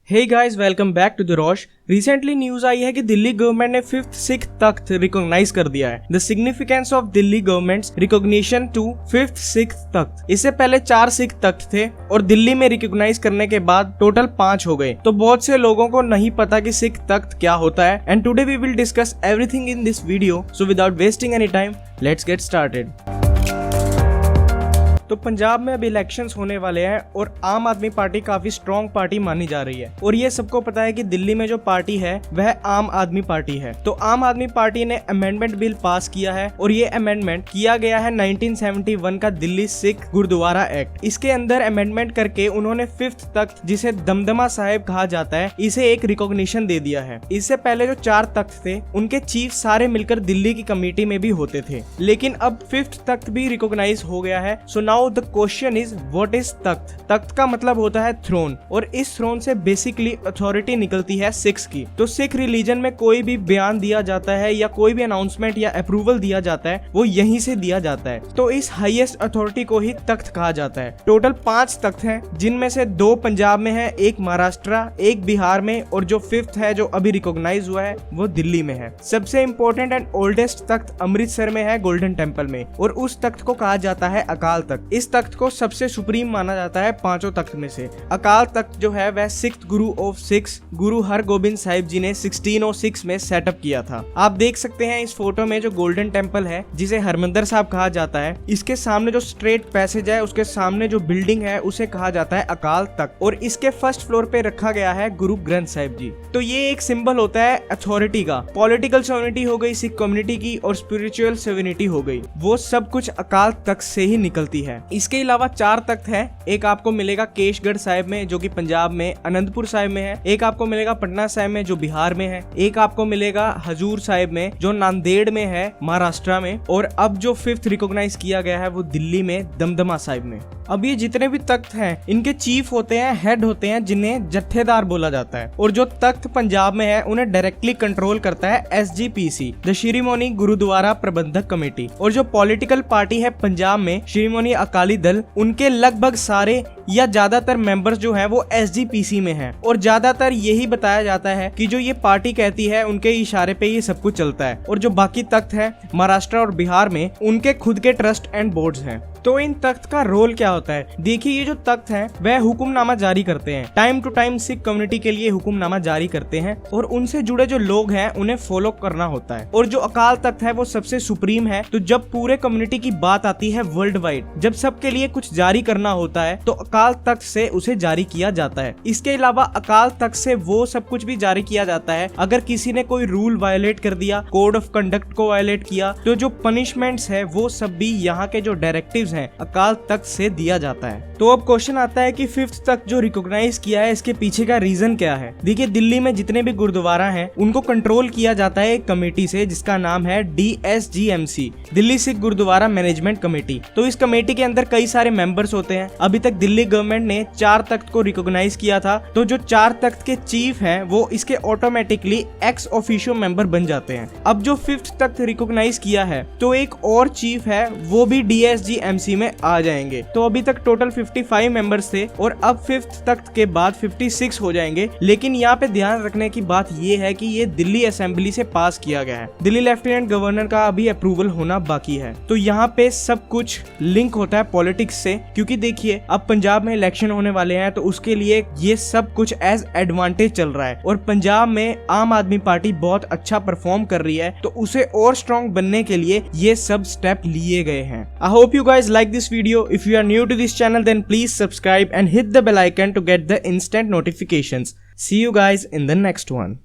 Hey guys, welcome back to the Rosh. Recently news आई है कि दिल्ली गवर्नमेंट ने 5th सिख तख्त रिकॉग्नाइज कर दिया है। The significance of Delhi government's recognition to 5th Sikh Takht. इससे पहले 4 सिख तख्त थे और दिल्ली में रिकॉग्नाइज करने के बाद टोटल 5 हो गए। तो बहुत से लोगों को नहीं पता कि सिख तख्त क्या होता है। And today we will discuss everything in this video. So without wasting any time, let's get started. तो पंजाब में अब इलेक्शंस होने वाले हैं और आम आदमी पार्टी काफी स्ट्रॉन्ग पार्टी मानी जा रही है और ये सबको पता है कि दिल्ली में जो पार्टी है वह आम आदमी पार्टी है। तो आम आदमी पार्टी ने अमेंडमेंट बिल पास किया है और ये अमेंडमेंट किया गया है 1971 का दिल्ली सिख गुरुद्वारा एक्ट। इसके अंदर अमेंडमेंट करके उन्होंने 5th तख्त, जिसे दमदमा साहिब कहा जाता है, इसे एक रिकॉग्निशन दे दिया है। इससे पहले जो 4 तख्त थे उनके चीफ सारे मिलकर दिल्ली की कमेटी में भी होते थे, लेकिन अब 5th तख्त भी रिकॉग्नाइज हो गया है। So now the question is what is Takht. Takht का मतलब होता है थ्रोन और इस थ्रोन से बेसिकली अथॉरिटी निकलती है सिख्स की। तो सिख रिलीजन में कोई भी बयान दिया जाता है या कोई भी अनाउंसमेंट या अप्रूवल दिया जाता है वो यहीं से दिया जाता है। तो इस हाईएस्ट अथॉरिटी को ही तख्त कहा जाता है। टोटल 5 तख्त हैं, जिनमें से 2 पंजाब में है, एक महाराष्ट्र, एक बिहार में, और जो 5th है जो अभी रिकॉग्नाइज हुआ है वो दिल्ली में है। सबसे इंपॉर्टेंट एंड ओल्डेस्ट तख्त अमृतसर में है, गोल्डन टेम्पल में, और उस तख्त को कहा जाता है अकाल तख्त। इस तख्त को सबसे सुप्रीम माना जाता है 5 तख्त में से। अकाल तख्त जो है वह 6th गुरु ऑफ सिक्स गुरु हरगोबिंद साहिब जी ने 1606 में सेटअप किया था। आप देख सकते हैं इस फोटो में जो गोल्डन टेम्पल है, जिसे हरमंदिर साहब कहा जाता है, इसके सामने जो स्ट्रेट पैसेज है उसके सामने जो बिल्डिंग है उसे कहा जाता है अकाल तख्त, और इसके फर्स्ट फ्लोर पे रखा गया है गुरु ग्रंथ साहिब जी। तो ये एक सिंबल होता है अथॉरिटी का। पॉलिटिकल सोवरेनिटी हो गई सिख कम्युनिटी की और स्पिरिचुअल सोवरेनिटी हो गई, वो सब कुछ अकाल तख्त से ही निकलती है। इसके अलावा 4 तख्त है। एक आपको मिलेगा केशगढ़ साहिब में जो कि पंजाब में, अनंतपुर साहिब में है, एक आपको मिलेगा पटना साहिब में जो बिहार में है, एक आपको मिलेगा हजूर साहिब में जो नांदेड़ में है महाराष्ट्र में, और अब जो 5th रिकॉग्नाइज किया गया है वो दिल्ली में दमदमा साहिब में। अब ये जितने भी तख्त हैं इनके चीफ होते हैं, हेड होते हैं, जिन्हें जत्थेदार बोला जाता है, और जो तख्त पंजाब में है उन्हें डायरेक्टली कंट्रोल करता है SGPC, द शिरोमणि गुरुद्वारा प्रबंधक कमेटी। और जो पॉलिटिकल पार्टी है पंजाब में, शिरोमणि अकाली दल, उनके लगभग सारे या ज्यादातर मेंबर्स जो है वो SGPC में हैं, और ज्यादातर यही बताया जाता है कि जो ये पार्टी कहती है उनके इशारे पे ये सब कुछ चलता है। और जो बाकी तख्त है महाराष्ट्र और बिहार में, उनके खुद के ट्रस्ट एंड बोर्ड्स हैं। तो इन तख्त का रोल क्या होता है? देखिए, ये जो तख्त हैं वह हुक्मनामा जारी करते हैं, time to time Sikh community के लिए हुक्मनामा जारी करते हैं, और उनसे जुड़े जो लोग हैं उन्हें फॉलो करना होता है। और जो अकाल तख्त है वो सबसे सुप्रीम है। तो जब पूरे कम्युनिटी की बात आती है वर्ल्ड वाइड, जब सबके लिए कुछ जारी करना होता है तो अकाल तख्त से उसे जारी किया जाता है। इसके अलावा अकाल तख्त से वो सब कुछ भी जारी किया जाता है अगर किसी ने कोई रूल वायलेट कर दिया, कोड ऑफ कंडक्ट को वायलेट किया, तो जो पनिशमेंट्स है वो सब भी यहाँ के जो डायरेक्टिव्स हैं अकाल तख्त से दिया जाता है। तो अब क्वेश्चन आता है कि 5th तख्त जो रिकॉग्नाइज किया है इसके पीछे का रीजन क्या है? देखिए, दिल्ली में जितने भी गुरुद्वारा हैं उनको कंट्रोल किया जाता है एक कमेटी से जिसका नाम है DSGMC, Delhi Sikh gurdwara management committee. तो इस कमेटी के अंदर कई सारे मेंबर्स होते हैं। अभी तक दिल्ली गवर्नमेंट ने 4 तख्त को रिकॉग्नाइज किया था, तो जो 4 तख्त के चीफ हैं वो इसके ऑटोमेटिकली एक्स ऑफिशियो मेंबर बन जाते हैं। अब जो 5th तख्त रिकॉग्नाइज किया है तो एक और चीफ है, वो भी DSGMC में आ जाएंगे। तो अभी तक टोटल 55 मेंबर्स थे और अब 5th तख्त के बाद 56 हो जाएंगे। लेकिन यहाँ पे ध्यान रखने की बात ये है कि ये दिल्ली असेंबली से पास किया गया है। दिल्ली लेफ्टिनेंट गवर्नर का अभी अप्रूवल होना बाकी है। तो यहाँ पे सब कुछ लिंक होता है पॉलिटिक्स से, क्योंकि देखिए अब पंजाब में इलेक्शन होने वाले हैं तो उसके लिए ये सब कुछ एज एडवांटेज चल रहा है, और पंजाब में आम आदमी पार्टी बहुत अच्छा परफॉर्म कर रही है, तो उसे और स्ट्रॉन्ग बनने के लिए ये सब स्टेप लिए गए हैं। I hope you guys like this video. If you are new to this channel, then please subscribe and hit the bell icon to get the instant notifications. See you guys in the next one.